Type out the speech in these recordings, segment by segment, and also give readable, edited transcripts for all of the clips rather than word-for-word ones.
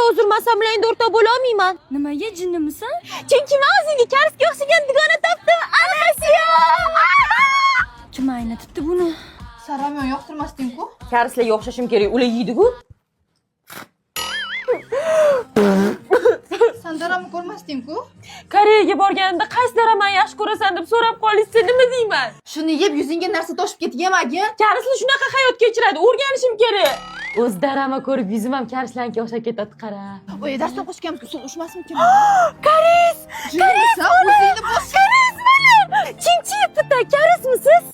o'zirmasam bilan endi o'rtoq bo'la olmayman. Nimaga jinnimisan? Chunki men o'zingga karsga o'xshagan dugona topdim. Anasiya! Kim aynatibdi buni? Saramyon yoqtirmasding-ku? Karslarga o'xshashim kerak, ular yeydi-ku. Sen daramni ko'rmasding-ku? Koreyaga borganimda qaysi daraman yaxshi ko'rasan deb so'rab qolishsa nima deyman? Shuni yeb yuzingga narsa toshib ketdi, yemagin. Karislar shunaqa hayot kechiradi, o'rganishim kerak. O'z darama ko'rib yuzim ham karislarga o'xshab ketadi, qara. Oy, darsdan qo'shganmiz, suv ushmasmikin? Karis! Karis, o'zingni bos. Karis mana! Chinchi puta, karismisiz?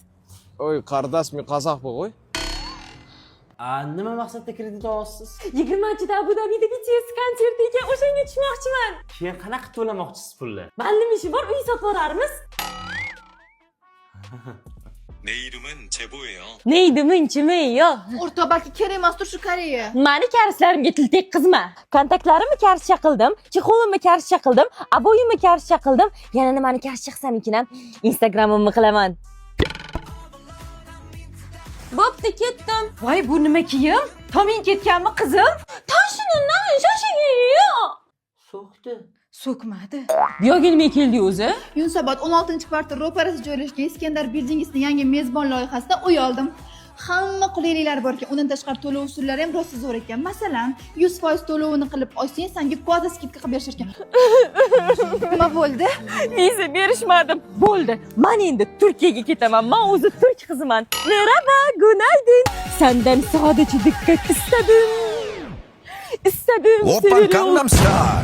Oy, qardosh, men qozoqman qo'y. Nima maqsadda kredit olyapsiz? 20-da Abu Dabida BTS konserti ekan, o'shanga tushmoqchiman. Keyin qanaqa to'lamoqchisiz pulni? Ma'lum ishi bor, uy sotib olamiz. 내 이름은 제보예요. Neydi munchimi-yo? O'rtoq, balki kerak emasdir shu Koreya. Mani karislarimga til tekkizma. Kontaktlarimni karischa qildim, chexolimni karischa qildim, aboyimni karischa qildim. Yana nimani karischa qilsam ekan, Instagramimni qilaman. Bo'pti, ketdim. Voy, bu nima kiyim? Toming ketganmi, qizim? Tashinimdan shoshigin-yo. So'qdi. So'kmadi. Buyoqga nima keldi o'zi? Yunusobod 16-kvartal ro'parasida joylashgan Iskandar Building'ning yangi mezbon loyihasida uy oldim. Hamma qulayliklari bor ekan. Undan tashqari to'lov usullari ham rosa zo'r ekan. Masalan, 100% to'lovini qilib olsang, senga kvota skidka qilib berishar ekan. Nima bo'ldi? Viza berishmadim. Bo'ldi. Men endi Turkiyaga ketaman. Men o'zi turk qiziman. Merhaba, günaydın. Senden sadece dikkat istedim. İstedim Oppan seni. Gangnam Style.